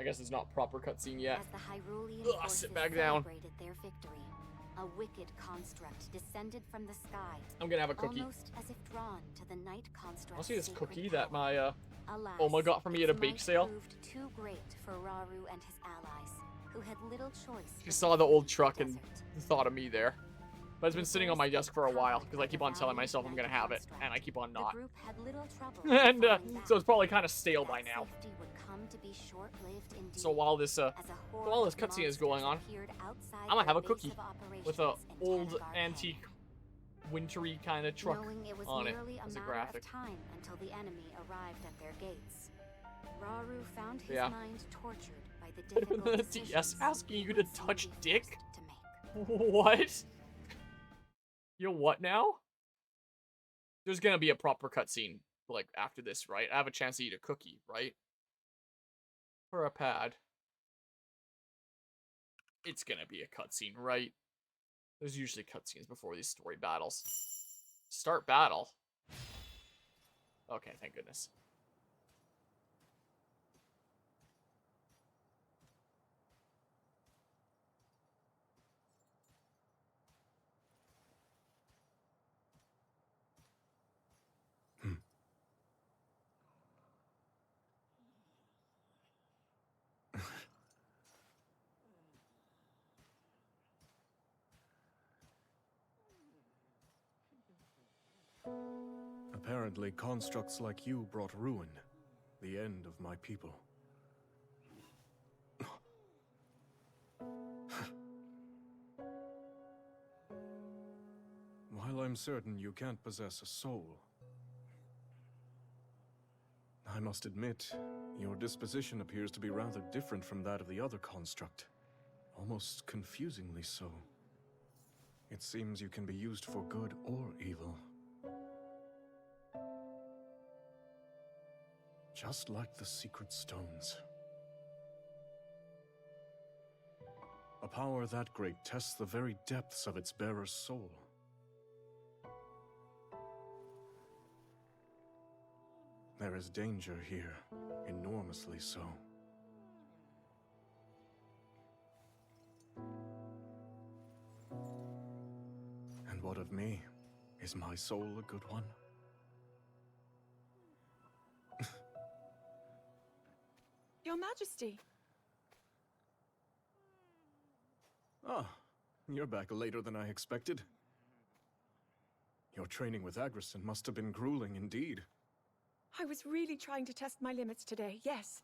guess it's not proper cutscene yet. As the Hyrulean Ugh, forces sit back down. celebrated their victory, a wicked construct descended from the sky. I'm gonna have a cookie. Almost as if drawn to the night construct's I'll see this sacred cookie that power. my Alas, Oma got for me at a its bake might sale. proved too great for Rauru and his allies, who had little choice. She saw the old truck and thought of me there. But it's been sitting on my desk for a while because I keep on telling myself I'm gonna have it, and I keep on not. The group had little trouble And finding so back. it's probably kind of stale by That now. safety would come to be short-lived indeed. So while this As a horde while this of cutscene is going on, monsters appeared outside I'm gonna have a their cookie base of with a operations in old Tangar antique, Bay. wintry kind of truck Knowing it was on it merely a as a matter graphic. of time until the enemy arrived at their gates. Rauru found his Yeah. mind tortured by the difficult The decisions DS asking you to he would soon touch be dick? forced to make. What? You what now? There's gonna be a proper cutscene like after this, right? I have a chance to eat a cookie, right? Or a pad. It's gonna be a cutscene, right? There's usually cutscenes before these story battles. Start battle. Okay, thank goodness. Apparently, constructs like you brought ruin, the end of my people. While I'm certain you can't possess a soul, I must admit, your disposition appears to be rather different from that of the other construct. Almost confusingly so. It seems you can be used for good or evil. Just like the secret stones. A power that great tests the very depths of its bearer's soul. There is danger here, enormously so. And what of me? Is my soul a good one? Your Majesty. Ah, you're back later than I expected. Your training with Agrison must have been grueling indeed. I was really trying to test my limits today, yes.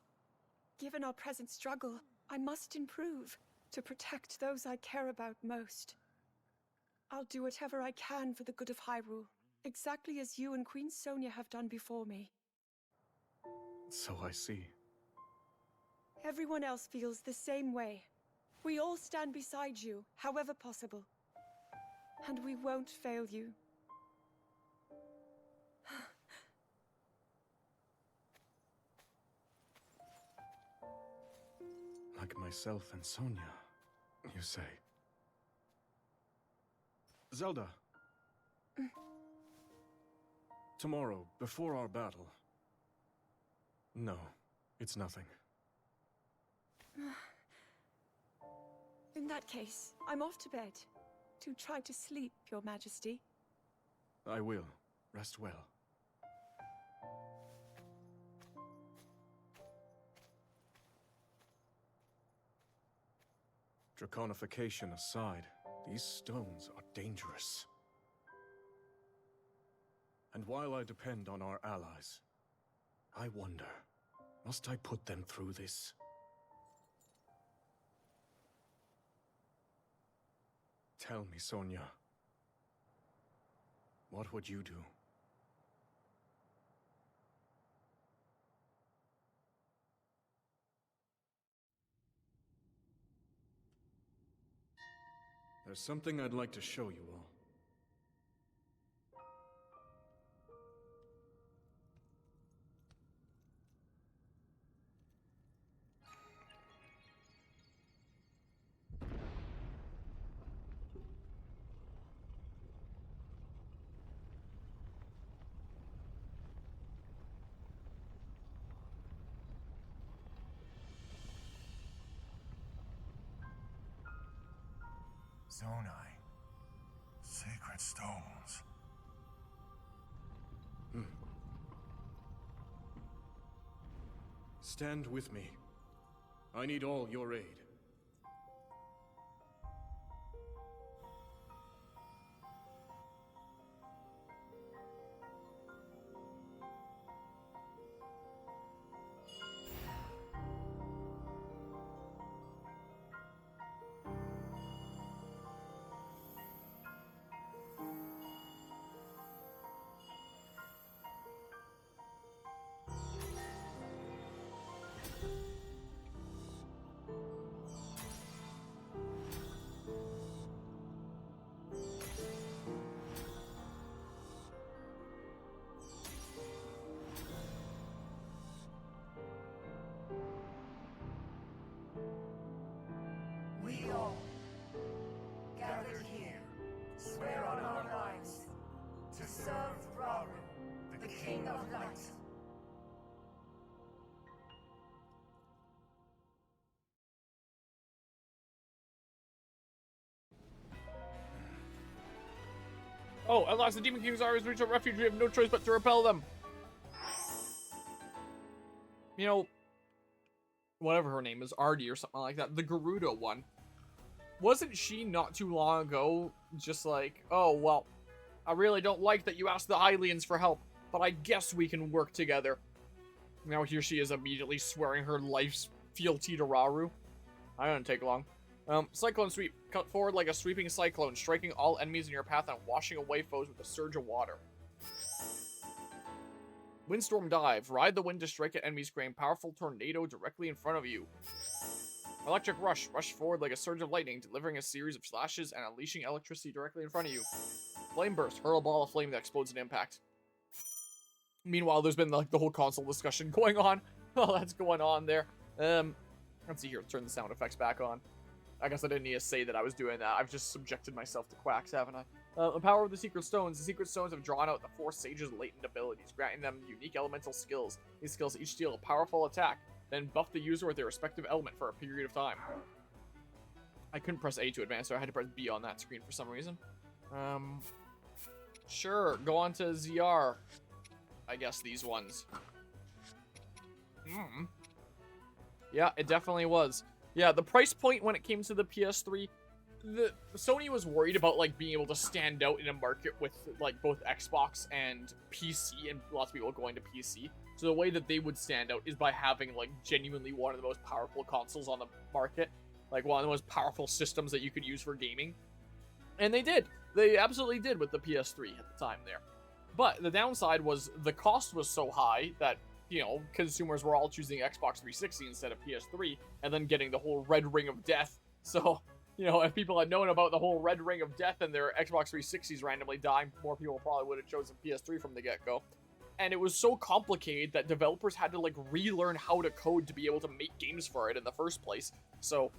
Given our present struggle, I must improve to protect those I care about most. I'll do whatever I can for the good of Hyrule, exactly as you and Queen Sonia have done before me. So I see. Everyone else feels the same way. We all stand beside you, however possible. And we won't fail you. Like myself and Sonia, you say. Zelda. Tomorrow, before our battle. No, it's nothing. In that case, I'm off to bed. To try to sleep, Your Majesty. I will. Rest well. Draconification aside, these stones are dangerous. And while I depend on our allies, I wonder, must I put them through this? Tell me, Sonia. What would you do? There's something I'd like to show you all. Zonai. Sacred stones. Stand with me. I need all your aid. We all, gathered here, swear on our lives to serve Rauru, the King of Light. Oh, at last the Demon King's armies reach a refuge. We have no choice but to repel them. You know, whatever her name is, Artie or something like that, the Gerudo one. Wasn't she not too long ago just like, oh, well, I really don't like that you asked the Hylians for help, but I guess we can work together. Now here she is immediately swearing her life's fealty to Rauru. I didn't take long. Cyclone Sweep. Cut forward like a sweeping cyclone, striking all enemies in your path and washing away foes with a surge of water. Windstorm Dive. Ride the wind to strike at enemies, creating powerful tornado directly in front of you. Electric Rush. Rush forward like a surge of lightning, delivering a series of slashes and unleashing electricity directly in front of you. Flame Burst. Hurl a ball of flame that explodes in impact. Meanwhile, there's been like the whole console discussion going on. Oh, that's going on there. Let's see here. Turn the sound effects back on. I guess I didn't need to say that I was doing that. I've just subjected myself to quacks, haven't I? The power of the Secret Stones. The Secret Stones have drawn out the 4 sages' latent abilities, granting them unique elemental skills. These skills each deal a powerful attack, then buff the user with their respective element for a period of time. I couldn't press A to advance, so I had to press B on that screen for some reason. Sure, go on to ZR. I guess these ones. Yeah, it definitely was. Yeah, the price point when it came to the PS3, Sony was worried about like being able to stand out in a market with like both Xbox and PC, and lots of people going to PC. So the way that they would stand out is by having like genuinely one of the most powerful consoles on the market, like one of the most powerful systems that you could use for gaming. And they did. They absolutely did with the PS3 at the time there. But the downside was the cost was so high that, you know, consumers were all choosing Xbox 360 instead of PS3, and then getting the whole Red Ring of Death. So, you know, if people had known about the whole Red Ring of Death and their Xbox 360s randomly dying, more people probably would have chosen PS3 from the get-go. And it was so complicated that developers had to, like, relearn how to code to be able to make games for it in the first place. So,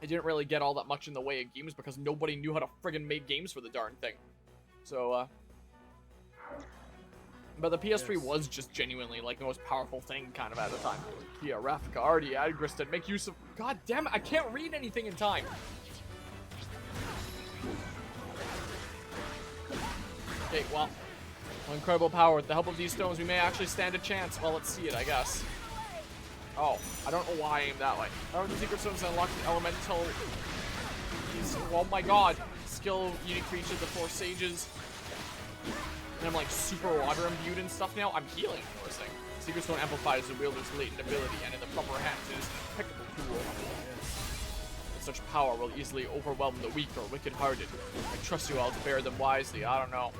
it didn't really get all that much in the way of games because nobody knew how to friggin' make games for the darn thing. So, but the PS3 was just genuinely, like, the most powerful thing kind of at the time. Yeah, Rafika, Artie, Agriston, make use of... God damn it, I can't read anything in time! Okay, well, incredible power. With the help of these stones, we may actually stand a chance. Well, let's see it, I guess. Oh, I don't know why I aimed that way. However, the secret stones unlock the elemental... Oh my god. Skill, unique creature, the 4 sages. And I'm like super water imbued and stuff now. I'm healing, of course. Secret Stone amplifies the wielder's latent ability, and in the proper hands, it is an impeccable tool. With such power will easily overwhelm the weak or wicked-hearted. I trust you all to bear them wisely. I don't know.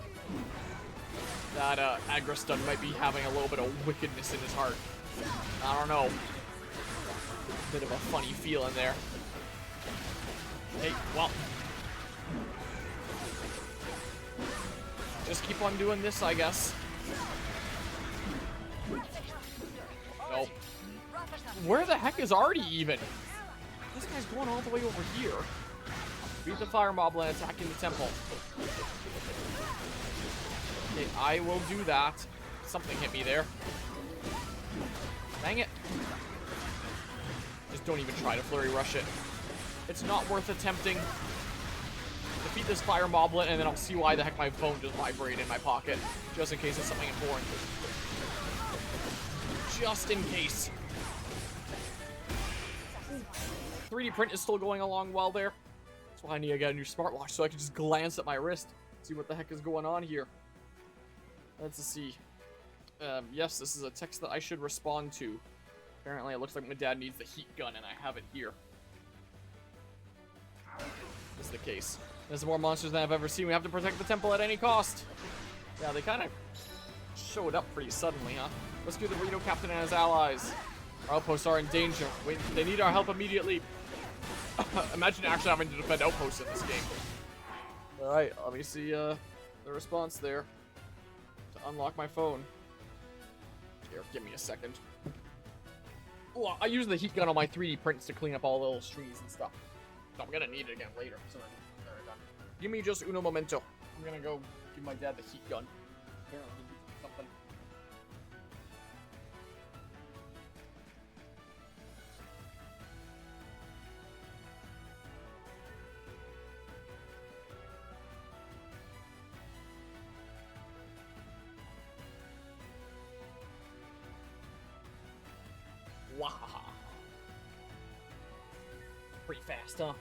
That Agriston might be having a little bit of wickedness in his heart. I don't know. Bit of a funny feeling there. Hey, well. Just keep on doing this, I guess. Nope. Where the heck is Artie even? This guy's going all the way over here. Beat the fire mob and attack in the temple. Okay, I will do that. Something hit me there. Dang it. Just don't even try to flurry rush it. It's not worth attempting. defeat this fire moblin, and then I'll see why the heck my phone just vibrated in my pocket. Just in case it's something important. Just in case. 3D print is still going along well there. That's why I need to get a new smartwatch so I can just glance at my wrist. See what the heck is going on here. Let's see. Yes, this is a text that I should respond to. Apparently, it looks like my dad needs the heat gun, and I have it here. This is the case. There's more monsters than I've ever seen. We have to protect the temple at any cost. Yeah, they kind of showed up pretty suddenly, huh? Rescue the Reno captain and his allies. Our outposts are in danger. They need our help immediately. Imagine actually having to defend outposts in this game. Alright, let me see the response there. To unlock my phone. Here, give me a second. Ooh, I use the heat gun on my 3D prints to clean up all the little strings and stuff. So I'm gonna need it again later. So I'm done. Give me just uno momento. I'm gonna go give my dad the heat gun. Apparently he needs something. Wow. Pretty fast, huh?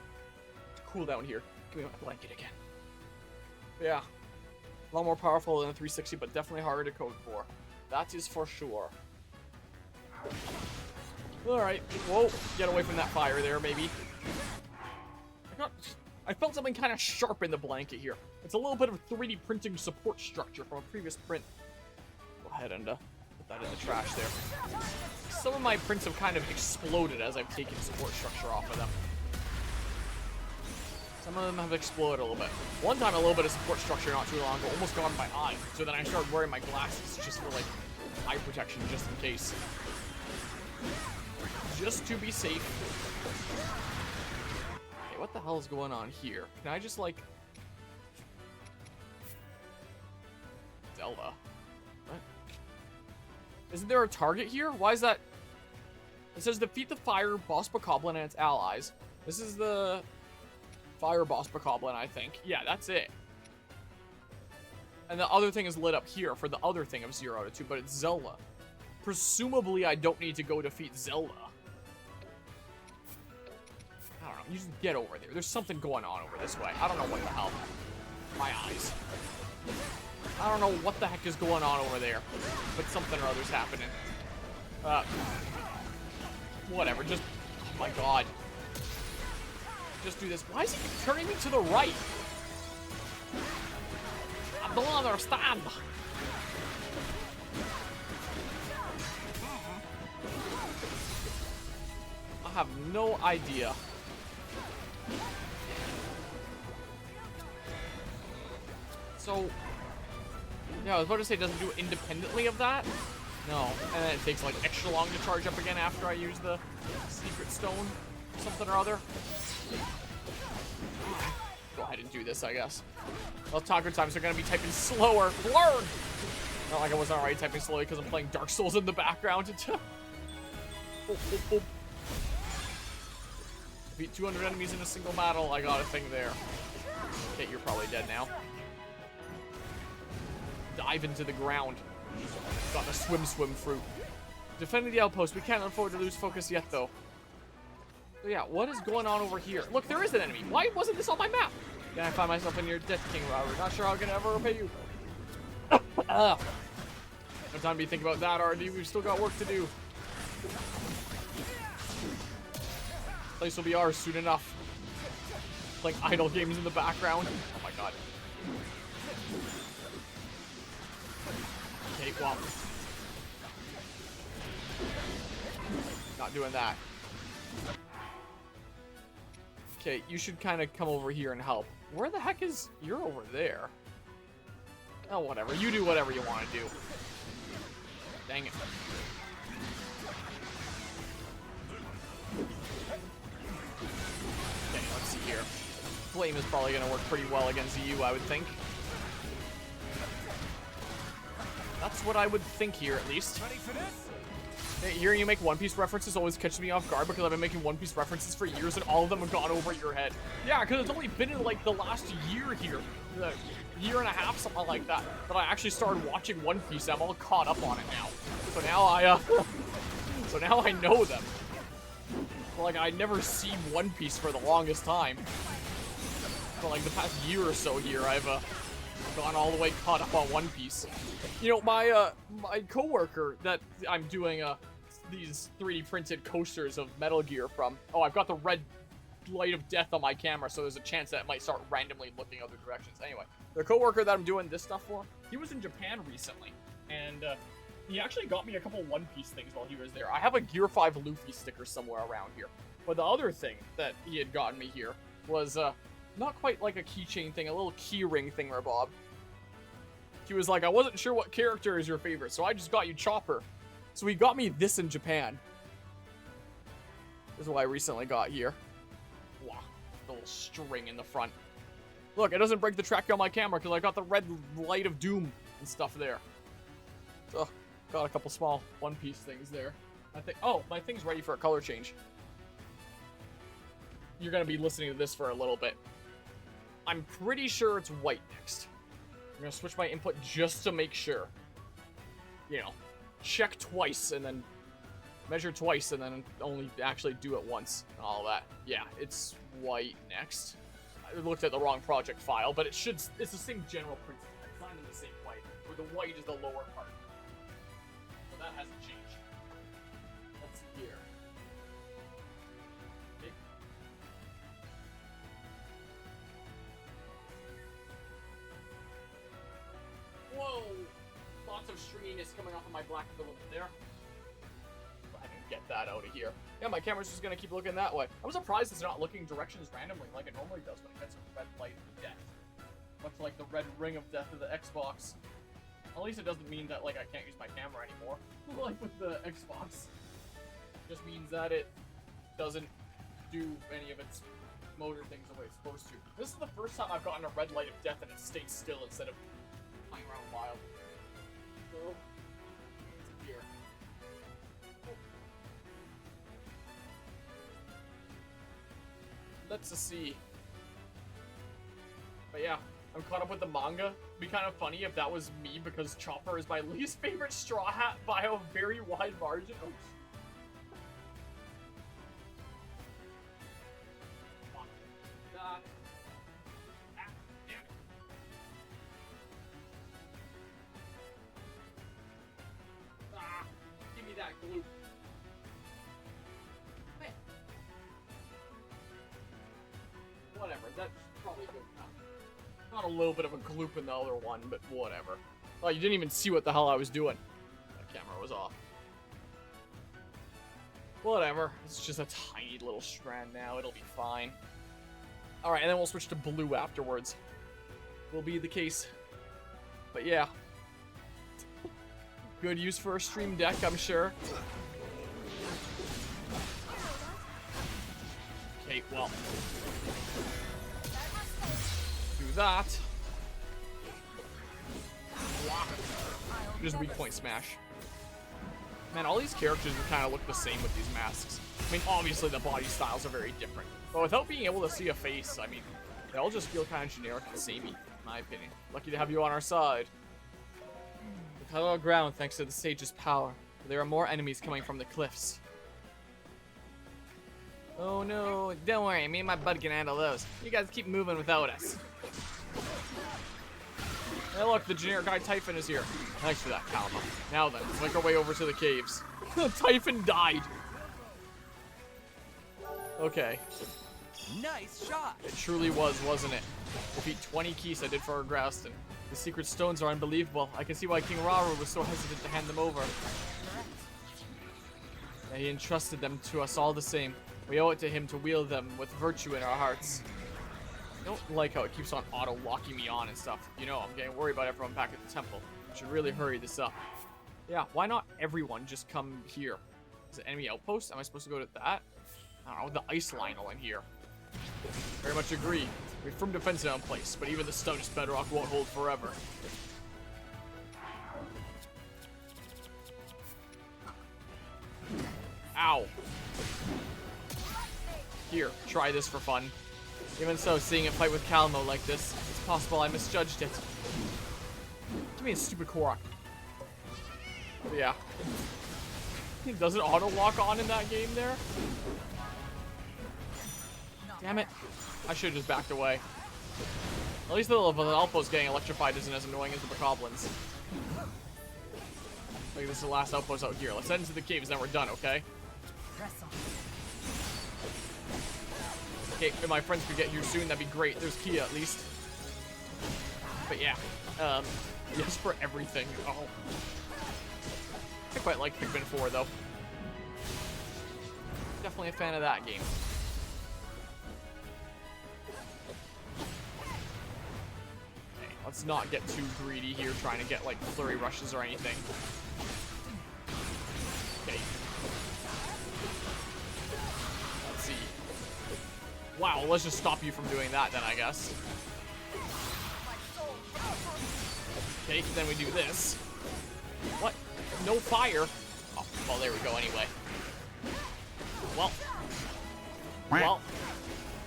Cool down here. Give me my blanket again. Yeah. A lot more powerful than a 360, but definitely harder to code for. That is for sure. Alright. Whoa. Get away from that fire there, maybe. I felt something kind of sharp in the blanket here. It's a little bit of 3D printing support structure from a previous print. Go ahead and put that in the trash there. Some of my prints have kind of exploded as I've taken support structure off of them. Some of them have exploded a little bit. One time, a little bit of support structure not too long ago almost got in my eye. So then I started wearing my glasses just for, like, eye protection, just in case. Just to be safe. Okay, what the hell is going on here? Can I just, like... Zelda? What? Isn't there a target here? Why is that... It says defeat the fire boss bokoblin and its allies. This is the... Fire boss bokoblin, I think. Yeah, that's it. And the other thing is lit up here for the other thing of 0 out of 2, but it's Zelda. Presumably, I don't need to go defeat Zelda. I don't know. You just get over there. There's something going on over this way. I don't know what the hell. My eyes. I don't know what the heck is going on over there. But something or other's happening. Whatever. Just... Oh my god. Just do this. Why is he turning me to the right? I don't understand. I have no idea. So, yeah, I was about to say it doesn't do it independently of that. No, and then it takes like extra long to charge up again after I use the secret stone, something or other. Go ahead and do this, I guess. Well, taco times are gonna be typing slower. Learn! Not like I wasn't already typing slowly because I'm playing Dark Souls in the background. Beat 200 enemies in a single battle. I got a thing there. Okay, you're probably dead now. Dive into the ground. Got a swim fruit. Defending the outpost. We can't afford to lose focus yet, though. So yeah, what is going on over here? Look, there is an enemy. Why wasn't this on my map? Then I find myself in your debt, King Robert. Not sure how I can ever repay you. No time to be thinking about that, already. We've still got work to do. Place will be ours soon enough. Playing idle games in the background. Oh my god. Okay, well. Not doing that. Okay, you should kind of come over here and help. Where the heck is... You're over there. Oh, whatever. You do whatever you want to do. Dang it. Okay, let's see here. Flame is probably going to work pretty well against you, I would think. That's what I would think here, at least. Ready for this? Hearing you make One Piece references always catches me off guard because I've been making One Piece references for years and all of them have gone over your head. Yeah, because it's only been in like the last year here, the year and a half, something like that, that I actually started watching One Piece. I'm all caught up on it now. So now so now I know them. Like, I'd never seen One Piece for the longest time. For like the past year or so here, I've gone all the way caught up on One Piece. You know, my coworker that I'm doing these 3D printed coasters of Metal Gear from. Oh, I've got the red light of death on my camera, so there's a chance that it might start randomly looking other directions. Anyway, the coworker that I'm doing this stuff for, he was in Japan recently, and he actually got me a couple One Piece things while he was there. I have a Gear 5 Luffy sticker somewhere around here. But the other thing that he had gotten me here was not quite like a keychain thing, a little key ring thingamabob. He was like, I wasn't sure what character is your favorite, so I just got you Chopper. So he got me this in Japan. This is what I recently got here. Wow, the little string in the front. Look, it doesn't break the track on my camera because I got the red light of doom and stuff there. So, got a couple small One Piece things there. I think. Oh, my thing's ready for a color change. You're gonna be listening to this for a little bit. I'm pretty sure it's white next. I'm gonna switch my input just to make sure. You know, check twice and then measure twice and then only actually do it once and all that. Yeah, it's white next. I looked at the wrong project file, but it's the same general principle. It's not in the same way, where the white is the lower part. So that hasn't changed. Let's see here. Okay. Whoa! Lots of stringiness coming off of my black filament there. I can get that out of here. Yeah, my camera's just gonna keep looking that way. I'm surprised it's not looking directions randomly like it normally does when it gets a red light of death. Much like the red ring of death of the Xbox. At least it doesn't mean that, like, I can't use my camera anymore. Like with the Xbox. It just means that it doesn't do any of its motor things the way it's supposed to. This is the first time I've gotten a red light of death and it stayed still instead of flying around wild. So, it's here. Let's see. But yeah, I'm caught up with the manga. It'd be kind of funny if that was me because Chopper is my least favorite Straw Hat by a very wide margin. Oh, fuck that. Ah, damn it. Ah, give me that glue. Whatever, that's probably good enough. Not a little bit of a gloop in the other one, but whatever. Oh, you didn't even see what the hell I was doing. The camera was off. Whatever, it's just a tiny little strand now, it'll be fine. Alright, and then we'll switch to blue afterwards. Will be the case. But yeah. Good use for a stream deck, I'm sure. Okay, well. Do that. Just weak point smash. Man, all these characters kind of look the same with these masks. I mean, obviously the body styles are very different. But without being able to see a face, I mean, they all just feel kind of generic and samey, in my opinion. Lucky to have you on our side. We've held our ground thanks to the sage's power. But there are more enemies coming from the cliffs. Oh no, don't worry, me and my bud can handle those. You guys keep moving without us. Hey look, the generic guy Typhon is here. Thanks for that, Kalma. Now then, let's make our way over to the caves. Typhon died. Okay. Nice shot. It truly was, wasn't it? Defeat 20 keys I did for our Graston. The secret stones are unbelievable. I can see why King Rauru was so hesitant to hand them over. Yeah, he entrusted them to us all the same. We owe it to him to wield them with virtue in our hearts. I don't like how it keeps on auto-locking me on and stuff. You know, I'm getting worried about everyone back at the temple. I should really hurry this up. Yeah, why not everyone just come here? Is it enemy outpost? Am I supposed to go to that? I don't know, the ice line in here. Very much agree. We have firm defense now in place, but even the stoutest bedrock won't hold forever. Ow. Here, try this for fun. Even so, seeing it fight with Calmo like this, it's possible I misjudged it. Give me a stupid Korok. But yeah. Does it auto-lock on in that game there? Damn it. I should have just backed away. At least the Alpo's getting electrified isn't as annoying as the Bokoblins. Like, this is the last outpost out here. Let's head into the caves, then we're done, okay? Okay, if my friends could get here soon, that'd be great. There's Kia, at least. But yeah. Yes for everything. Oh. I quite like Pikmin 4, though. Definitely a fan of that game. Okay, let's not get too greedy here trying to get, like, flurry rushes or anything. Okay. Let's see. Wow, let's just stop you from doing that then, I guess. Okay, then we do this. What? No fire? Oh, well, there we go anyway. Well,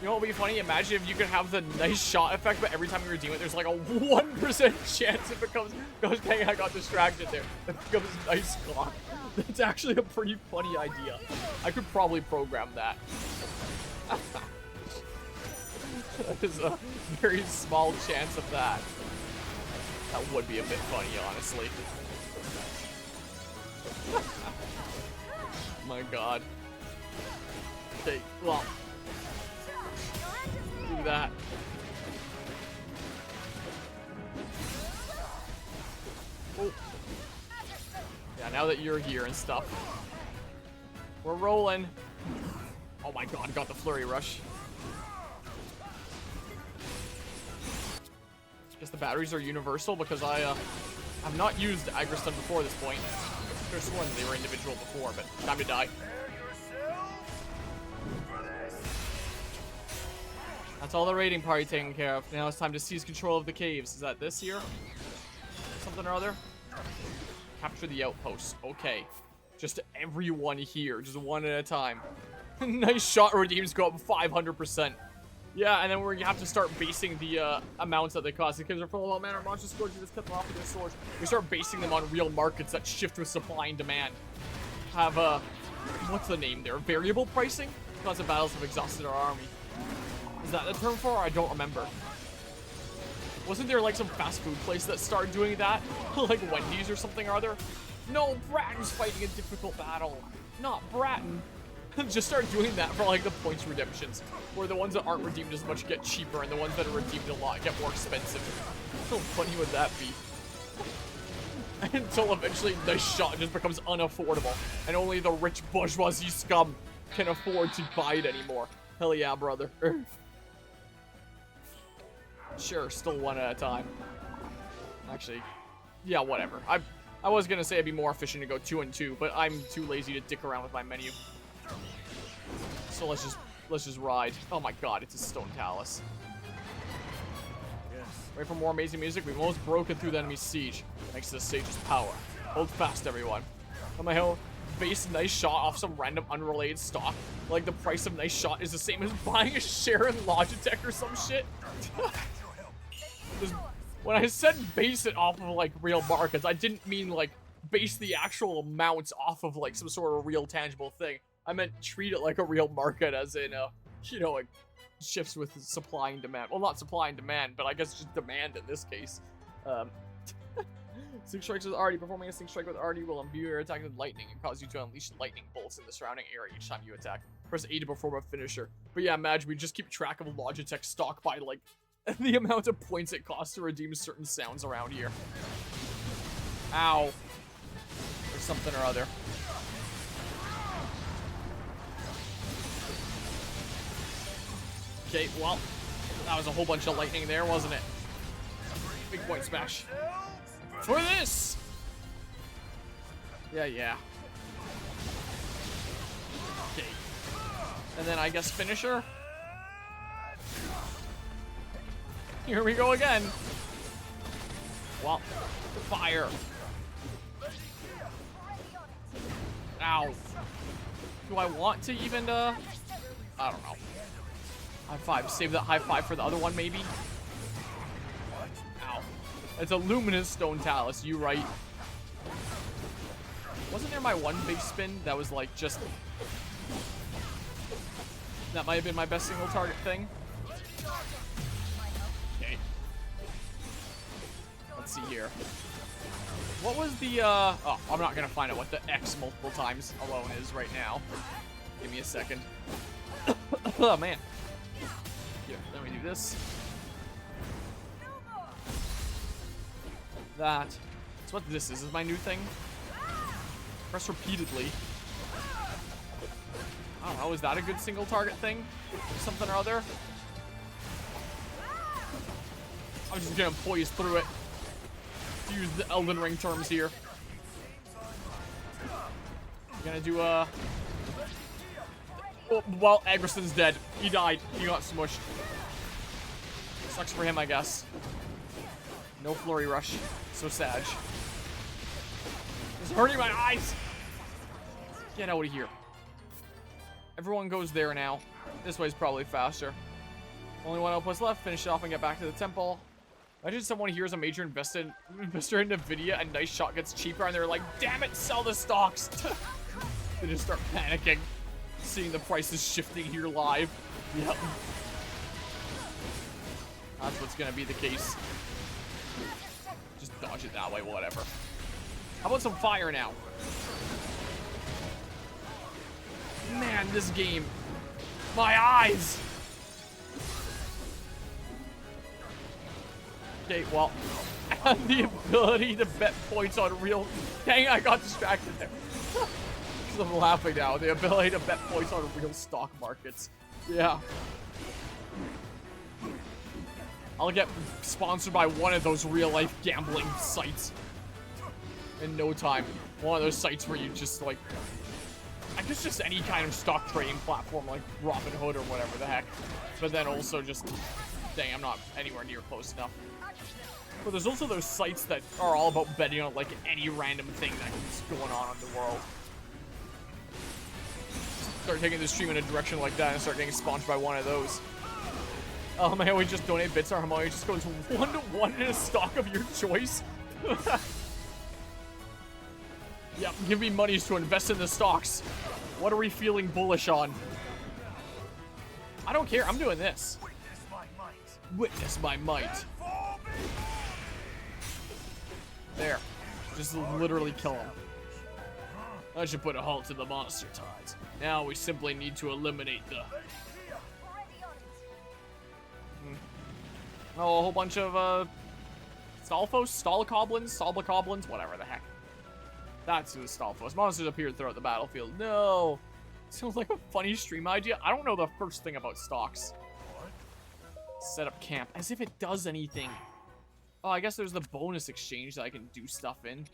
you know what would be funny? Imagine if you could have the nice shot effect, but every time you redeem it, there's like a 1% chance it becomes, gosh dang, I got distracted there. It becomes nice clock. That's actually a pretty funny idea. I could probably program that. There's a very small chance of that. That would be a bit funny, honestly. My god. Okay, well. Do that. Oh. Yeah, now that you're here and stuff. We're rolling. Oh my god, got the flurry rush. Guess the batteries are universal because I've not used Agrestun before this point. I could have sworn they were individual before, but time to die. That's all the raiding party taken care of. Now it's time to seize control of the caves. Is that this here? Something or other? Capture the outposts. Okay. Just everyone here. Just one at a time. Nice shot redeems go up 500%. Yeah, and then we have to start basing the amounts that they cost. Because they're full of all manner of monsters, scourge, you just cut them off with their swords. We start basing them on real markets that shift with supply and demand. Have, what's the name there? Variable pricing? Because the battles have exhausted our army. Is that the term for it? I don't remember. Wasn't there like some fast food place that started doing that? Like Wendy's or something or other? No, Bratton's fighting a difficult battle. Not Bratton. Just start doing that for like the points redemptions. Where the ones that aren't redeemed as much get cheaper and the ones that are redeemed a lot get more expensive. How funny would that be? Until eventually Nice Shot just becomes unaffordable. And only the rich bourgeoisie scum can afford to buy it anymore. Hell yeah, brother. Sure, still one at a time. Actually, yeah, whatever. I was gonna say it'd be more efficient to go 2 and 2, but I'm too lazy to dick around with my menu. So let's just ride. Oh my god, it's a stone talus. Ready for more amazing music? We've almost broken through the enemy's siege, thanks to the sage's power. Hold fast, everyone. On my hill, base Nice Shot off some random unrelated stock. Like the price of Nice Shot is the same as buying a share in Logitech or some shit. When I said base it off of like real markets, I didn't mean like base the actual amounts off of like some sort of real tangible thing. I meant treat it like a real market, as in you know, like shifts with supply and demand. Well, not supply and demand, but I guess just demand in this case. Sync strikes with Artie. Performing a sync strike with Artie will imbue your attack with lightning and cause you to unleash lightning bolts in the surrounding area each time you attack. Press A to perform a finisher. But yeah, imagine we just keep track of Logitech stock by like the amount of points it costs to redeem certain sounds around here. Ow. Or something or other. Okay, well, that was a whole bunch of lightning there, wasn't it? Big point smash. For this! Yeah. Okay. And then I guess finisher? Here we go again. Well, fire. Ow. Do I want to even, I don't know. High five. Save that high five for the other one, maybe? Ow. It's a luminous stone talus. You right. Wasn't there my one big spin that was like just... That might have been my best single target thing. Okay. Let's see here. What was the, oh, I'm not gonna find out what the X multiple times alone is right now. Give me a second. Oh, man. Here, let me do this. That. That's what this is. This is my new thing. Press repeatedly. I don't know, is that a good single target thing? Something or other? I'm just gonna poise through it. Use the Elden Ring terms here. Gonna do oh, well, Agrison's dead. He died. He got smushed. Sucks for him, I guess. No flurry rush. So sad. It's hurting my eyes. Get out of here. Everyone goes there now. This way's probably faster. Only one outpost left. Finish it off and get back to the temple. Imagine someone here is a major investor in Nvidia, and Nice Shot gets cheaper, and they're like, damn it, sell the stocks. They just start panicking, seeing the prices shifting here live. Yep. That's what's gonna be the case. Just dodge it that way, whatever. How about some fire now? Man, this game. My eyes! Okay, well, I have the ability to bet points on real... Dang, I got distracted there. Because I'm laughing now. The ability to bet points on real stock markets. Yeah. I'll get sponsored by one of those real-life gambling sites in no time. One of those sites where you just, like... I guess just any kind of stock trading platform like Robinhood or whatever the heck. But then also just... Dang, I'm not anywhere near close enough. But there's also those sites that are all about betting on like any random thing that's going on in the world. Start taking the stream in a direction like that and start getting sponsored by one of those. Man, we just donate bits. Our Harmonia just goes 1-to-1 in a stock of your choice. Yep, give me monies to invest in the stocks. What are we feeling bullish on? I don't care. I'm doing this. Witness my might. Witness my might. There. Just literally kill him. I should put a halt to the monster tides. Now we simply need to eliminate the... Oh, a whole bunch of, Stalfos? Stalbokoblins? Whatever the heck. That's who the Stalfos. Monsters appear throughout the battlefield. No! Sounds like a funny stream idea. I don't know the first thing about stocks. Set up camp. As if it does anything. Oh, I guess there's the bonus exchange that I can do stuff in.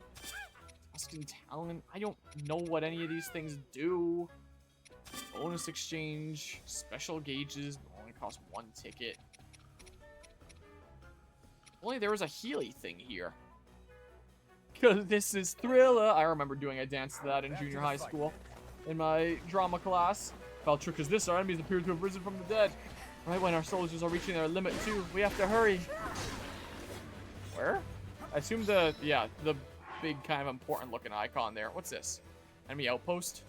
Tuscan Talon. I don't know what any of these things do. Bonus exchange. Special gauges. Only cost 1 ticket. Only there was a Healy thing here. Because this is Thriller. I remember doing a dance to that in junior high school. In my drama class. Foul trick is this. Our enemies appear to have risen from the dead. Right when our soldiers are reaching their limit too. We have to hurry. Where? I assume the big kind of important looking icon there. What's this? Enemy outpost?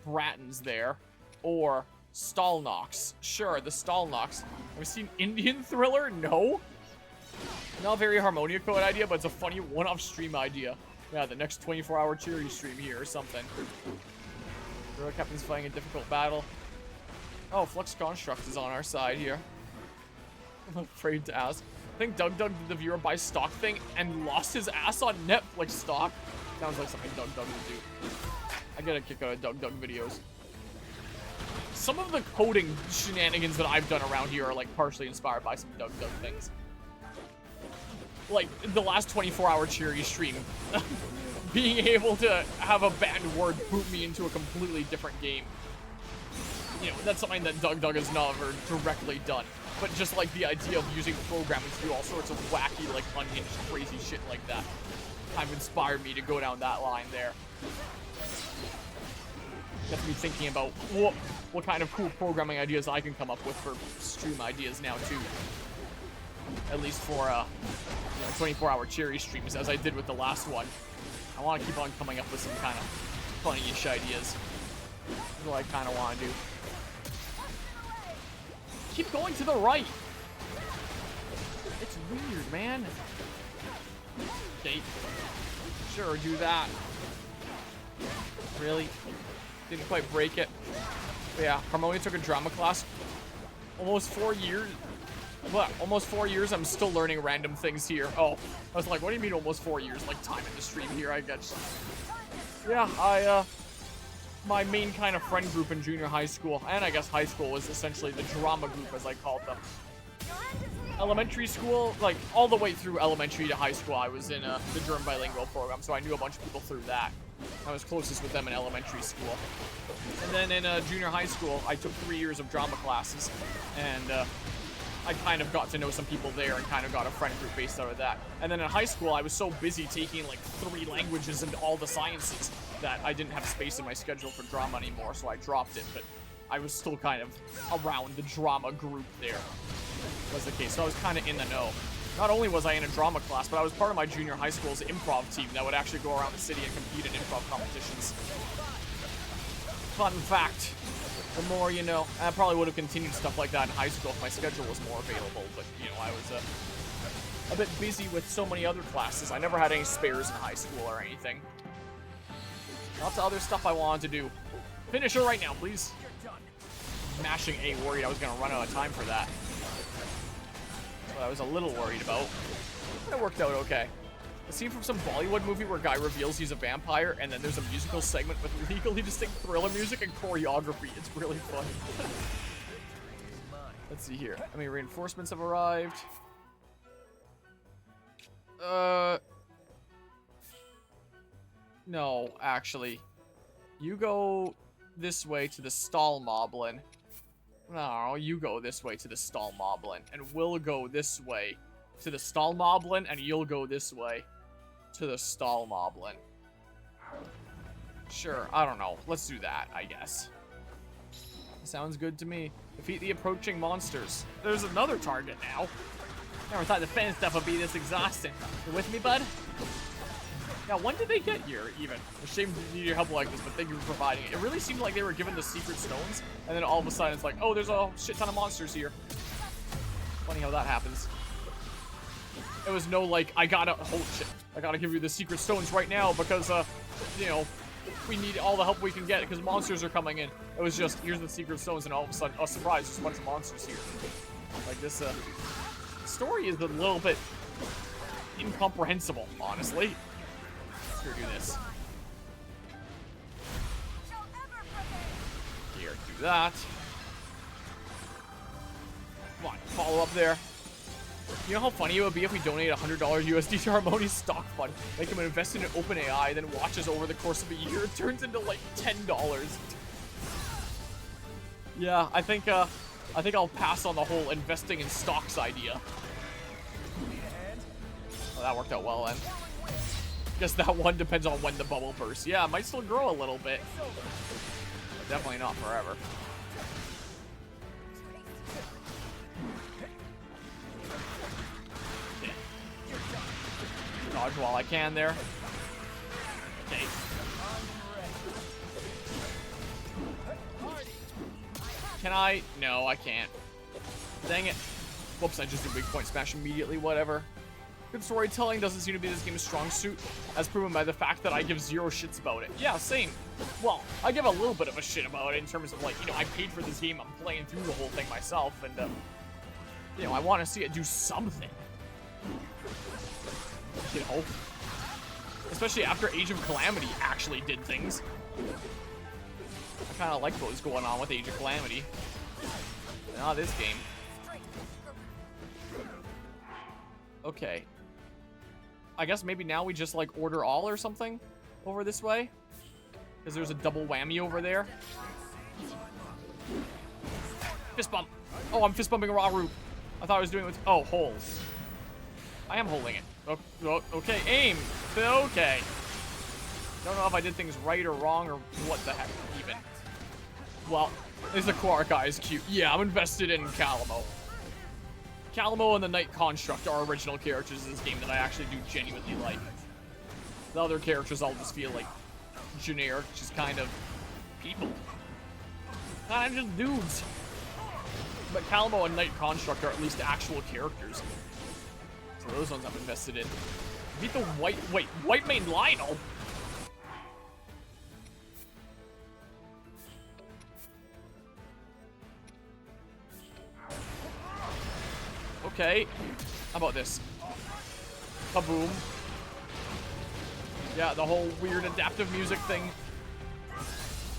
Bratton's there. Or Stalnox. Sure, the Stalnox. Have you seen Indian Thriller? No. Not a very Harmonia Code idea, but it's a funny one-off stream idea. Yeah, the next 24-hour cheery stream here or something. Hero Captain's fighting a difficult battle. Oh, Flux Construct is on our side here. I'm afraid to ask. I think Doug did the viewer buy stock thing and lost his ass on Netflix stock. Sounds like something Doug would do. I get a kick out of Doug videos. Some of the coding shenanigans that I've done around here are like partially inspired by some Doug things. Like the last 24-hour cheery stream. Being able to have a banned word boot me into a completely different game. You know, that's something that Doug has never directly done. But just like the idea of using programming to do all sorts of wacky, like unhinged, crazy shit like that kind of inspired me to go down that line there. gets me thinking about what kind of cool programming ideas I can come up with for stream ideas now too. At least for 24-hour cherry streams, as I did with the last one. I want to keep on coming up with some kind of funny-ish ideas. That's what I kind of want to do. Keep going to the right. It's weird, man. Okay. Sure, do that. Really? Didn't quite break it. But yeah, Harmonia took a drama class. Almost 4 years. What? Almost 4 years? I'm still learning random things here. Oh, I was like, what do you mean almost 4 years? Like time in the stream here, I guess. Yeah, my main kind of friend group in junior high school, and I guess high school, was essentially the drama group, as I called them. Elementary school, like all the way through elementary to high school, I was in the German bilingual program, so I knew a bunch of people through that. I was closest with them in elementary school. And then in junior high school, I took 3 years of drama classes, and I kind of got to know some people there and kind of got a friend group based out of that. And then in high school, I was so busy taking like 3 languages and all the sciences that I didn't have space in my schedule for drama anymore, so I dropped it. But I was still kind of around the drama group there, was the case. So I was kind of in the know. Not only was I in a drama class, but I was part of my junior high school's improv team that would actually go around the city and compete in improv competitions. Fun fact. The more you know. I probably would have continued stuff like that in high school if my schedule was more available, but, you know, I was a bit busy with so many other classes. I never had any spares in high school or anything. Lots of other stuff I wanted to do. Finish her right now, please. Mashing A, worried I was going to run out of time for that. That's what I was a little worried about. But it worked out okay. A scene from some Bollywood movie where a guy reveals he's a vampire, and then there's a musical segment with legally distinct thriller music and choreography. It's really fun. Let's see here. How many reinforcements have arrived? No, actually. You go this way to the Stall Moblin. No, you go this way to the Stall Moblin. And we'll go this way to the Stall Moblin, and you'll go this way to the Stall Moblin. Sure, I don't know. Let's do that, I guess. Sounds good to me. Defeat the approaching monsters. There's another target now. Never thought the fan stuff would be this exhausting. You with me, bud? Now, when did they get here, even? A shame to need your help like this, but thank you for providing it. It really seemed like they were given the secret stones, and then all of a sudden it's like, oh, there's a shit ton of monsters here. Funny how that happens. It was no like, I gotta give you the secret stones right now because, you know, we need all the help we can get because monsters are coming in. It was just, here's the secret stones, and all of a sudden, oh, surprise, there's a bunch of monsters here. Like this, story is a little bit incomprehensible, honestly. Let's do this. Here, do that. Come on, follow up there. You know how funny it would be if we donated $100 USD to Harmoni's stock fund, make him invest in an OpenAI, then watch us over the course of a year, it turns into like $10. Yeah, I think I'll pass on the whole investing in stocks idea. Oh, that worked out well then. Guess that one depends on when the bubble bursts. Yeah, it might still grow a little bit. But definitely not forever. Dodge while I can there. Okay. Can I? No, I can't. Dang it. Whoops, I just did big point smash immediately, whatever. Good storytelling doesn't seem to be this game's strong suit, as proven by the fact that I give 0 shits about it. Yeah, same. Well, I give a little bit of a shit about it in terms of, like, you know, I paid for this game, I'm playing through the whole thing myself, and, you know, I want to see it do something. You know? Especially after Age of Calamity actually did things. I kind of like what was going on with Age of Calamity. Not this game. Okay. I guess maybe now we just, like, order all or something over this way? Because there's a double whammy over there. Fist bump. Oh, I'm fist bumping Raru. I thought I was doing it with... Oh, holes. I am holding it. Okay, aim. Okay. Don't know if I did things right or wrong or what the heck even. well, is the Quark Eye is cute. Yeah, I'm invested in Calamo. Calamo and the Knight Construct are original characters in this game that I actually do genuinely like. The other characters all just feel like generic, just kind of people. Kind of just dudes. But Calamo and Knight Construct are at least actual characters. So those ones I'm invested in. Beat the White Mane Lionel? Okay. How about this? Kaboom. Yeah, the whole weird adaptive music thing.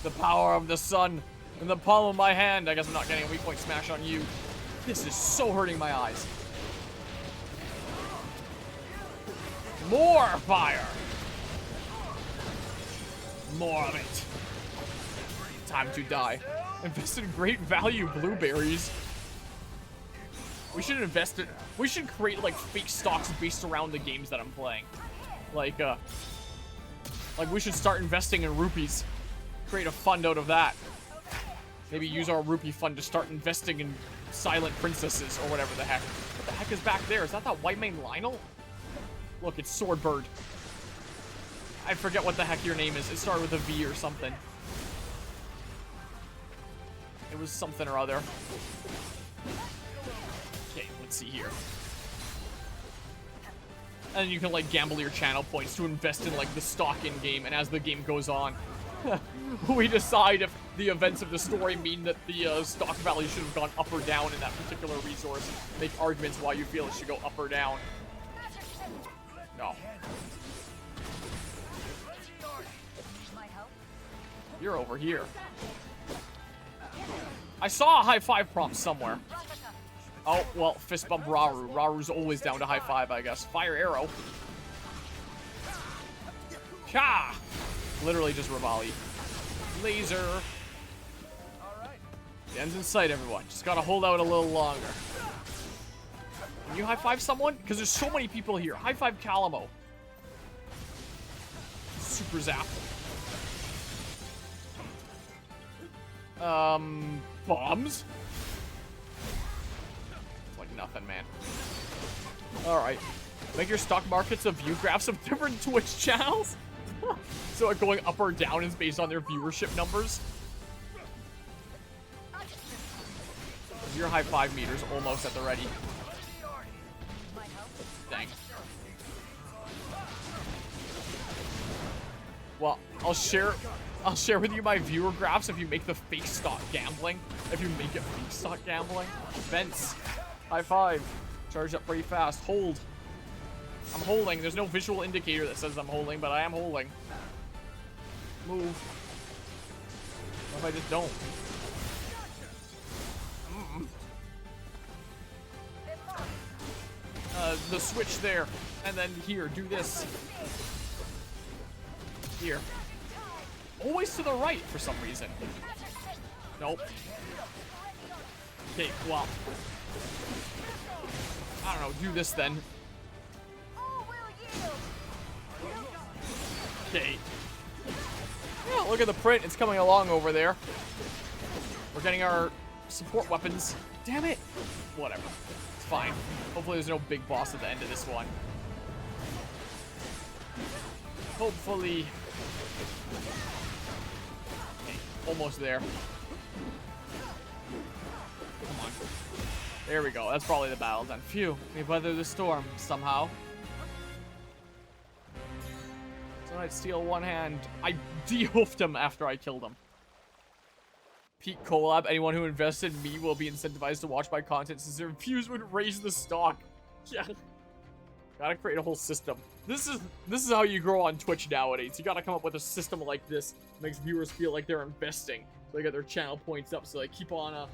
The power of the sun in the palm of my hand. I guess I'm not getting a weak point smash on you. This is so hurting my eyes. More fire. More of it. Time to die. Invested in great value blueberries. We should invest in, we should create like fake stocks based around the games that I'm playing. Like we should start investing in rupees. Create a fund out of that. Maybe use our rupee fund to start investing in silent princesses or whatever the heck. What the heck is back there? Is that White Mane Lionel? Look, it's Swordbird. I forget what the heck your name is. It started with a V or something. It was something or other. Okay, let's see here. And you can like gamble your channel points to invest in like the stock in game, and as the game goes on, we decide if the events of the story mean that the stock value should have gone up or down in that particular resource. Make arguments why you feel it should go up or down. No. You're over here. I saw a high five prompt somewhere. Oh, well, fist bump Rauru. Raru's always down to high five, I guess. Fire arrow. Cha! Literally just Rivali. Laser. The end's in sight, everyone. Just gotta hold out a little longer. Can you high five someone? Because there's so many people here. High five Calamo. Super zap. Bombs? It's like nothing, man. Alright. Make your stock markets a view graphs of different Twitch channels? So like going up or down is based on their viewership numbers. Your high five meter's almost at the ready. Dang. Well, I'll share with you my viewer graphs if you make the fake stock gambling. If you make it fake stock gambling. Vents. High five. Charge up pretty fast. Hold. I'm holding. There's no visual indicator that says I'm holding, but I am holding. Move. What if I just don't? The switch there. And then here, do this. Here. Always to the right for some reason. Nope. Okay, well. I don't know, do this then. Okay. Yeah, look at the print. It's coming along over there. We're getting our support weapons. Damn it. Whatever. It's fine. Hopefully there's no big boss at the end of this one. Hopefully. Okay, almost there. Come on. There we go. That's probably the battle done. Phew. We weathered the storm somehow. So I'd steal one hand. I de-hoofed him after I killed him. Peak collab. Anyone who invested in me will be incentivized to watch my content since their views would raise the stock. Yeah. Gotta create a whole system. This is how you grow on Twitch nowadays. You gotta come up with a system like this. Makes viewers feel like they're investing. So they get their channel points up. So they keep on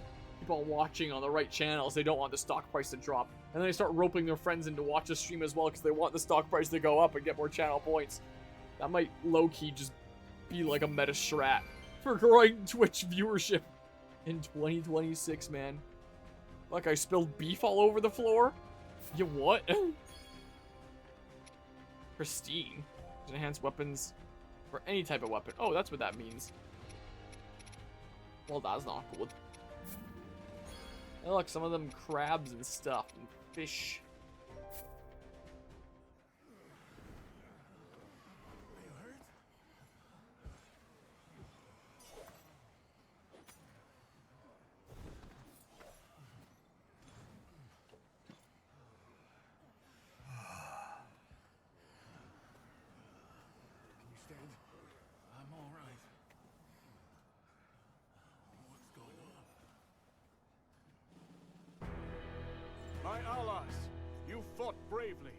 watching on the right channels. They don't want the stock price to drop. And then they start roping their friends in to watch the stream as well because they want the stock price to go up and get more channel points. That might low-key just be like a meta strat for growing Twitch viewership in 2026, man. Look, I spilled beef all over the floor. You what? Pristine. Enhanced weapons for any type of weapon. Oh, that's what that means. Well, that's not good. Hey, look, some of them crabs and stuff, and fish. I'm all right. What's going on? My allies, you fought bravely.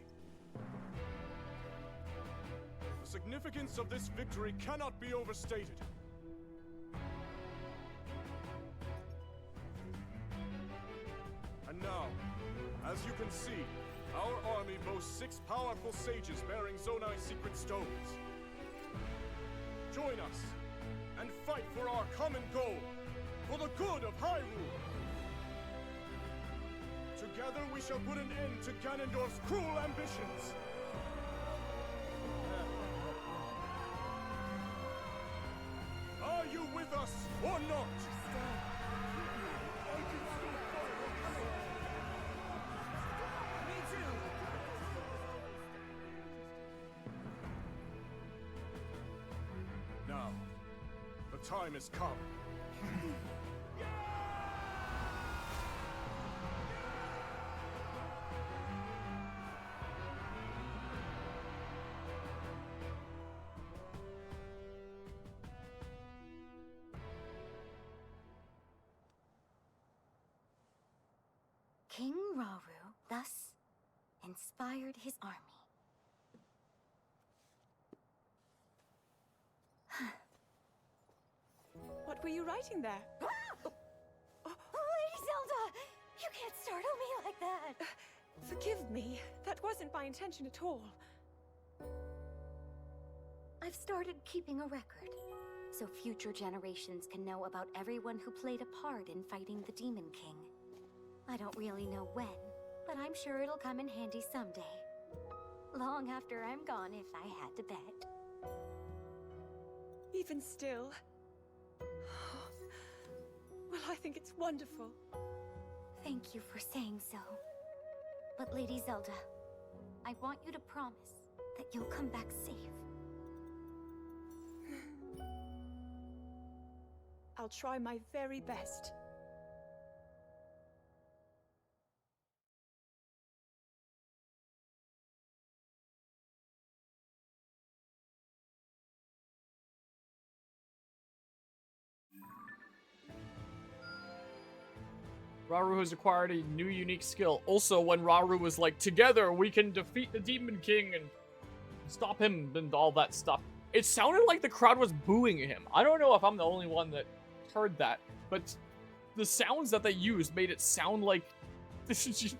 The significance of this victory cannot be overstated. And now, as you can see, our army boasts 6 powerful sages bearing Zonai's secret stones. Join us and fight for our common goal, for the good of Hyrule. Together we shall put an end to Ganondorf's cruel ambitions. Are you with us or not? Now, the time has come. King Rauru thus inspired his army. What were you writing there? Lady Zelda! You can't startle me like that! Forgive me. That wasn't my intention at all. I've started keeping a record, so future generations can know about everyone who played a part in fighting the Demon King. I don't really know when, but I'm sure it'll come in handy someday. Long after I'm gone, if I had to bet. Even still. Well, I think it's wonderful. Thank you for saying so. But Lady Zelda, I want you to promise that you'll come back safe. I'll try my very best. Rauru has acquired a new unique skill. Also, when Rauru was like, together we can defeat the Demon King and stop him and all that stuff. It sounded like the crowd was booing him. I don't know if I'm the only one that heard that, but the sounds that they used made it sound like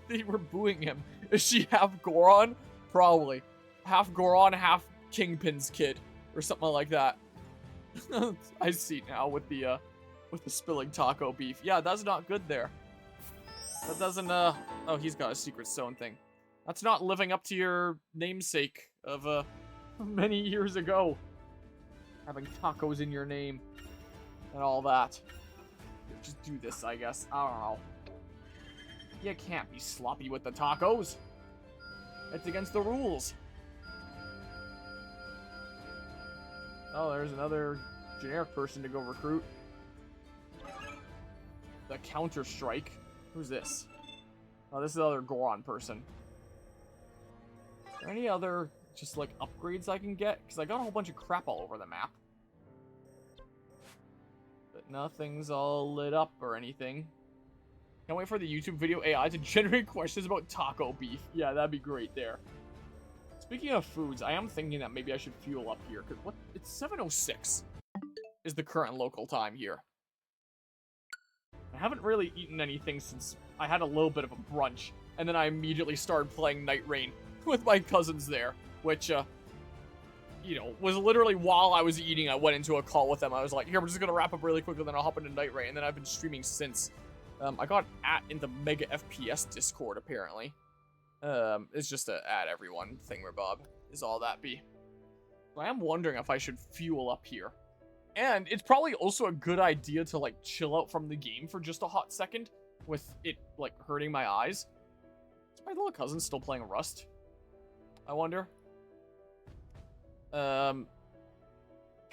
they were booing him. Is she half Goron? Probably. Half Goron, half Kingpin's kid. Or something like that. I see now with the spilling taco beef. Yeah, that's not good there. That doesn't, oh, he's got a secret stone thing. That's not living up to your namesake of, many years ago. Having tacos in your name. And all that. Just do this, I guess. I don't know. You can't be sloppy with the tacos. It's against the rules. Oh, there's another generic person to go recruit. The Counter-Strike. Who's this? Oh, this is another Goron person. Are there any other, just like, upgrades I can get? Because I got a whole bunch of crap all over the map. But nothing's all lit up or anything. Can't wait for the YouTube video AI to generate questions about taco beef. Yeah, that'd be great there. Speaking of foods, I am thinking that maybe I should fuel up here. Because what? It's 7:06 is the current local time here. I haven't really eaten anything since I had a little bit of a brunch. And then I immediately started playing Night Rain with my cousins there. Which, you know, was literally while I was eating, I went into a call with them. I was like, here, we're just going to wrap up really quickly, then I'll hop into Night Rain. And then I've been streaming since. I got in the Mega FPS Discord, apparently. It's just a add everyone thingamabob, is all that be. So I am wondering if I should fuel up here. And it's probably also a good idea to, like, chill out from the game for just a hot second with it, like, hurting my eyes. Is my little cousin still playing Rust? I wonder.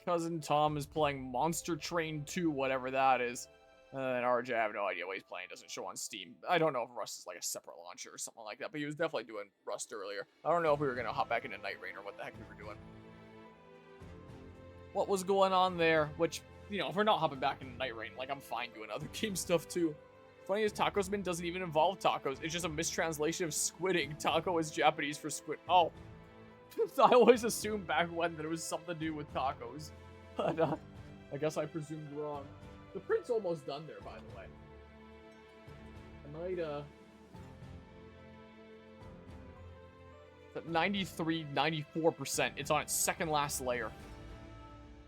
Cousin Tom is playing Monster Train 2, whatever that is. And RJ, I have no idea what he's playing. It doesn't show on Steam. I don't know if Rust is like a separate launcher or something like that, but he was definitely doing Rust earlier. I don't know if we were going to hop back into Night Rain or what the heck we were doing. What was going on there? Which, you know, if we're not hopping back into Night Rain, like, I'm fine doing other game stuff too. Funny is, Tacosman doesn't even involve tacos. It's just a mistranslation of squidding. Taco is Japanese for squid. Oh. I always assumed back when that it was something to do with tacos. But, I guess I presumed wrong. The print's almost done there, by the way. I might, it's at 93, 94%. It's on its second last layer.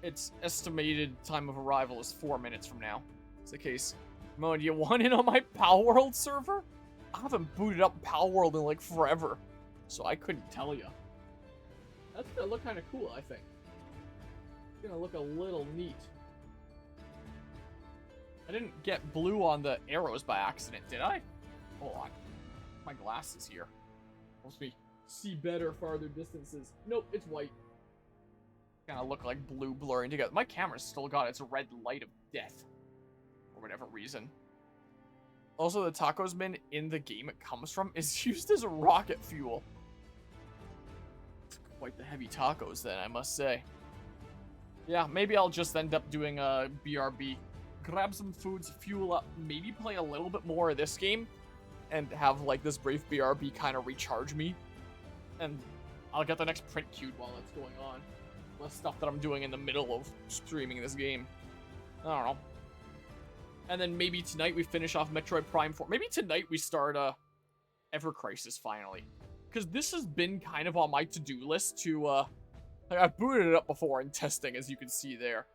Its estimated time of arrival is 4 minutes from now. It's the case. Mo, do you want in on my Palworld server? I haven't booted up Palworld in, like, forever. So I couldn't tell you. That's gonna look kind of cool, I think. It's gonna look a little neat. I didn't get blue on the arrows by accident, did I? Hold on. My glasses here. Helps me see better farther distances. Nope, it's white. Kind of look like blue blurring together. My camera's still got its red light of death. For whatever reason. Also, the Tacosman in the game it comes from is used as a rocket fuel. It's quite the heavy tacos then, I must say. Yeah, maybe I'll just end up doing a BRB. Grab some foods, fuel up, maybe play a little bit more of this game, and have, like, this brief BRB kind of recharge me. And I'll get the next print queued while that's going on. Less stuff that I'm doing in the middle of streaming this game. I don't know. And then maybe tonight we finish off Metroid Prime 4. Maybe tonight we start, Ever Crisis, finally. Because this has been kind of on my to-do list to, like, I've booted it up before in testing, as you can see there.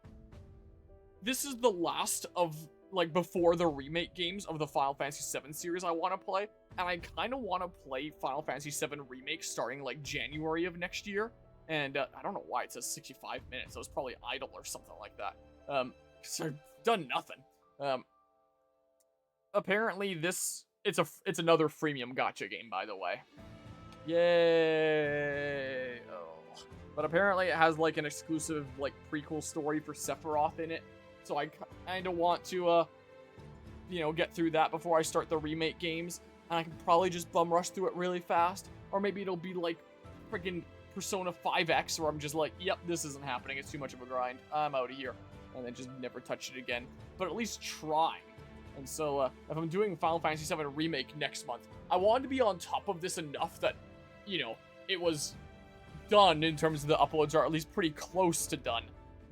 This is the last of, like, before the remake games of the Final Fantasy VII series I want to play. And I kind of want to play Final Fantasy VII Remake starting, like, January of next year. And, I don't know why it says 65 minutes. It was probably idle or something like that. Because I've done nothing. Apparently it's another freemium gacha game, by the way. Yay! Oh. But apparently it has, like, an exclusive, like, prequel story for Sephiroth in it. So I kind of want to, you know, get through that before I start the remake games. And I can probably just bum rush through it really fast. Or maybe it'll be like freaking Persona 5X, where I'm just like, yep, this isn't happening. It's too much of a grind. I'm out of here. And then just never touch it again. But at least try. And so, if I'm doing Final Fantasy VII Remake next month, I wanted to be on top of this enough that, you know, it was done in terms of the uploads, are at least pretty close to done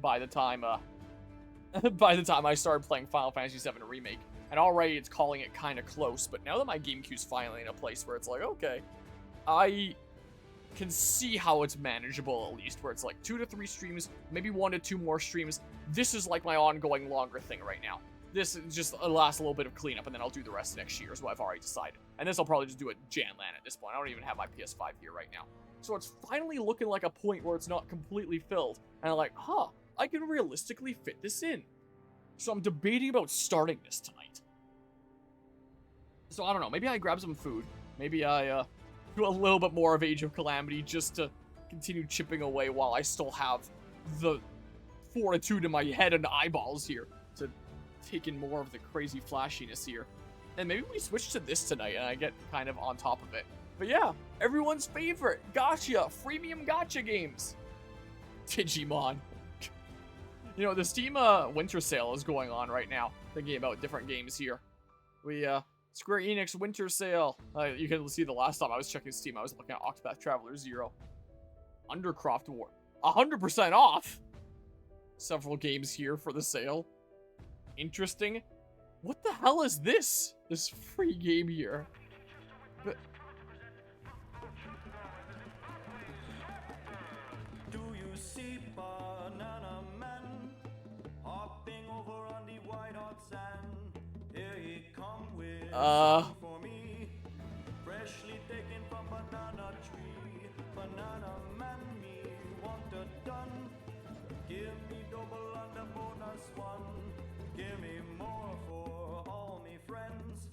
by the time, I started playing Final Fantasy VII Remake. And already it's calling it kind of close, but now that my game queue's finally in a place where it's like, okay, I can see how it's manageable, at least, where it's like 2 to 3 streams, maybe 1 to 2 more streams. This is like my ongoing longer thing right now. This is just a last little bit of cleanup, and then I'll do the rest next year, is what I've already decided. And this I'll probably just do at Janland at this point. I don't even have my PS5 here right now. So it's finally looking like a point where it's not completely filled. And I'm like, huh, I can realistically fit this in. So I'm debating about starting this tonight. So I don't know, maybe I grab some food. Maybe I do a little bit more of Age of Calamity just to continue chipping away while I still have the fortitude in my head and eyeballs here to take in more of the crazy flashiness here. And maybe we switch to this tonight and I get kind of on top of it. But yeah, everyone's favorite gacha, freemium gacha games. Digimon. You know, the Steam winter sale is going on right now. Thinking about different games here. Square Enix winter sale. You can see the last time I was checking Steam, I was looking at Octopath Traveler 0. Undercroft War. 100% off! Several games here for the sale. Interesting. What the hell is this? This free game here. But do you see Banana Man hopping over on the white hot sand? Here he come with for me, freshly taken from banana tree. Banana Man, me want it done. Give me double and a bonus one. Give me more for all me friends.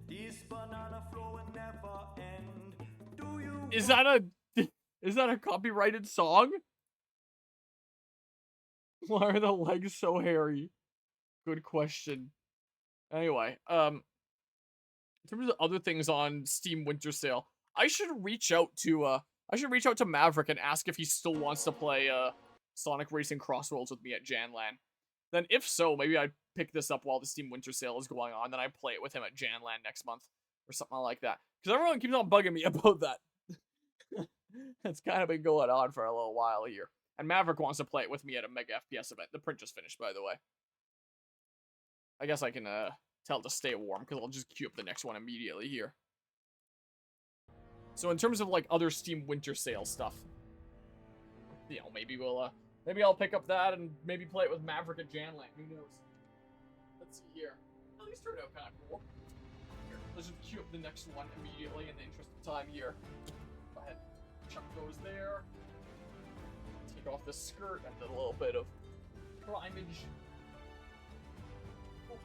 This banana flow will never end. Do you Is that a copyrighted song? Why are the legs so hairy? Good question. Anyway, in terms of other things on Steam Winter Sale, I should reach out to Maverick and ask if he still wants to play Sonic Racing Crossworlds with me at Janland. Then if so, maybe I pick this up while the Steam Winter Sale is going on, then I play it with him at Janland next month or something like that. Because everyone keeps on bugging me about that. It's kind of been going on for a little while here. And Maverick wants to play it with me at a Mega FPS event. The print just finished, by the way. I guess I can tell it to stay warm, because I'll just queue up the next one immediately here. So in terms of, like, other Steam Winter Sale stuff, you know, maybe I'll pick up that and maybe play it with Maverick at Janland. Who knows? Let's see here. Oh, these turned out kind of cool. Here, let's just queue up the next one immediately in the interest of time here. Go ahead. Chuck those there. Take off the skirt and a little bit of primage. Oh.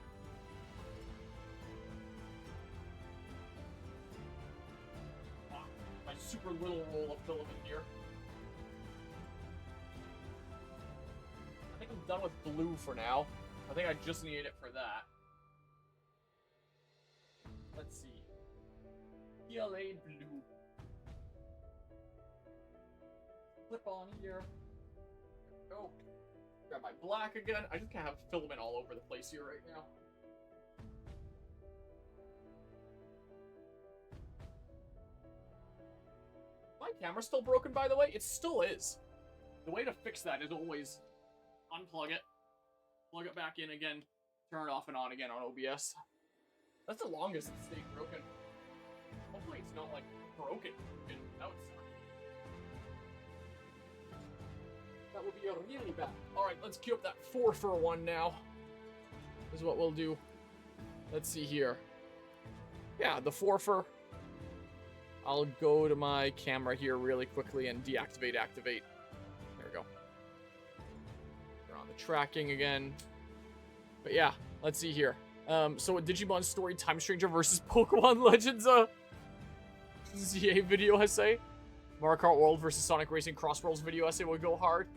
My super little roll of filament here. I think I'm done with blue for now. I think I just need it for that. Let's see. PLA blue. Flip on here. Oh. Grab my black again. I just kind of have filament all over the place here right now. My camera's still broken, by the way? It still is. The way to fix that is always unplug it, plug it back in again, turn it off and on again on OBS. That's the longest it's stayed broken. Hopefully it's not, like, broken. That would suck. That would be really bad. Alright, let's queue up that 4 for 1 now. This is what we'll do. Let's see here. Yeah, the 4 for... I'll go to my camera here really quickly and deactivate, activate. There we go. We're on the tracking again. But yeah, let's see here. So a Digimon Story Time Stranger versus Pokemon Legends ZA video essay. Mario Kart World versus Sonic Racing Crossworlds video essay will go hard.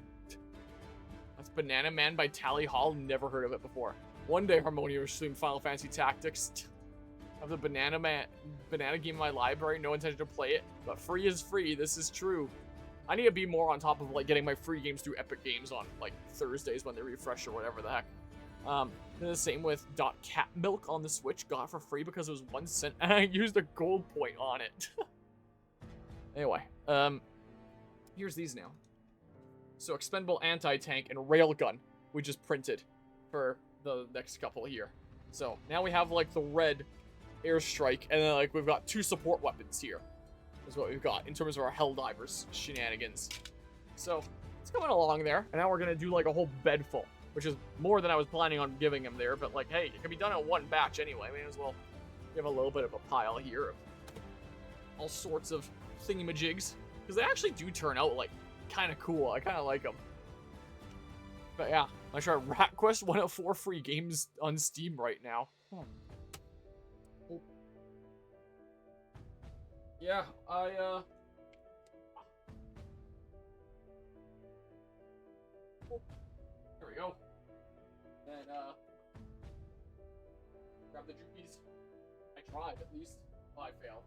That's Banana Man by Tally Hall. Never heard of it before. One day Harmonia will stream Final Fantasy Tactics. I have the banana game in my library, no intention to play it, but free is free, this is true. I need to be more on top of, like, getting my free games through Epic Games on, like, Thursdays when they refresh or whatever the heck. The same with Cat Milk on the Switch, got it for free because it was 1 cent, and I used a gold point on it. Anyway, here's these now. So Expendable Anti-Tank and Railgun, we just printed for the next couple here. So now we have, like, the red Airstrike, and then, like, we've got 2 support weapons here. Is what we've got in terms of our Helldivers shenanigans. So it's coming along there, and now we're gonna do, like, a whole bed full, which is more than I was planning on giving him there, but, like, hey, it can be done in one batch anyway. May as well give a little bit of a pile here of all sorts of thingamajigs, because they actually do turn out, like, kind of cool. I kind of like them. But yeah, I try Rat Quest 104 free games on Steam right now. Yeah, oh, there we go. Then, grab the Jupies. I tried, at least. Well, I failed.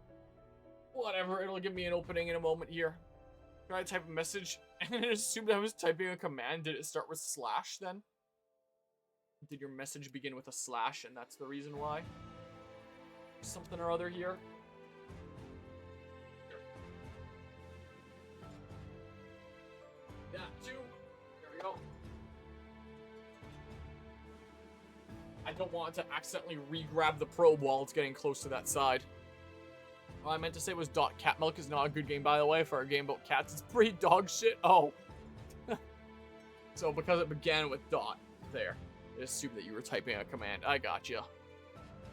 Whatever, it'll give me an opening in a moment here. Try to type a message, and then assumed I was typing a command. Did it start with slash, then? Did your message begin with a slash, and that's the reason why? Something or other here. That too. There we go. I don't want to accidentally re-grab the probe while it's getting close to that side. What I meant to say was Cat Milk is not a good game, by the way, for a game about cats. It's pretty dog shit. Oh. So because it began with dot there, I assumed that you were typing a command. I gotcha.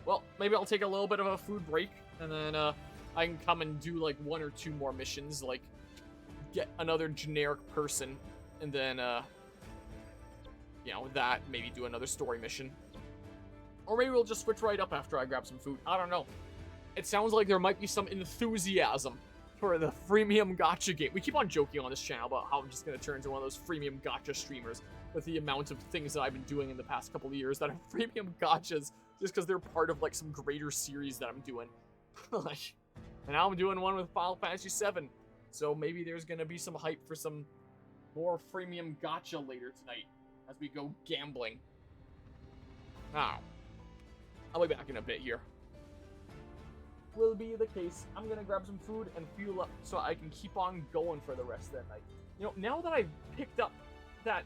Well, maybe I'll take a little bit of a food break, and then I can come and do like 1 or 2 more missions, like get another generic person, and then you know, that, maybe do another story mission. Or maybe we'll just switch right up after I grab some food. I don't know. It sounds like there might be some enthusiasm for the freemium gacha game. We keep on joking on this channel about how I'm just going to turn into one of those freemium gacha streamers with the amount of things that I've been doing in the past couple of years that are freemium gachas just because they're part of like some greater series that I'm doing. Like, and now I'm doing one with Final Fantasy VII. So maybe there's going to be some hype for some more freemium gacha later tonight as we go gambling. Now, I'll be back in a bit here. Will be the case. I'm gonna grab some food and fuel up so I can keep on going for the rest of the night. You know, now that I've picked up that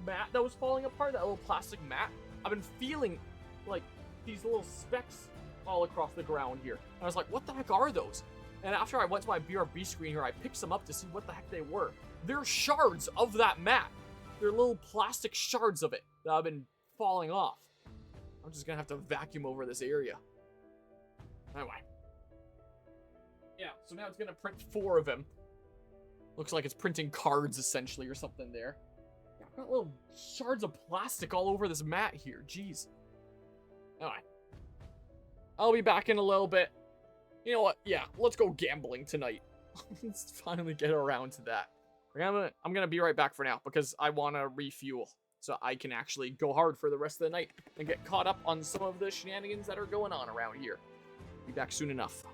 mat that was falling apart, that little plastic mat, I've been feeling like these little specks all across the ground here. And I was like, what the heck are those? And after I went to my BRB screen here, I picked some up to see what the heck they were. They're shards of that mat. They're little plastic shards of it that have been falling off. I'm just gonna have to vacuum over this area. Anyway. Yeah, so now it's gonna print 4 of them. Looks like it's printing cards, essentially, or something there. Yeah, I've got little shards of plastic all over this mat here. Jeez. Anyway. I'll be back in a little bit. You know what? Yeah, let's go gambling tonight. Let's finally get around to that. I'm gonna be right back for now, because I want to refuel. So I can actually go hard for the rest of the night and get caught up on some of the shenanigans that are going on around here. Be back soon enough.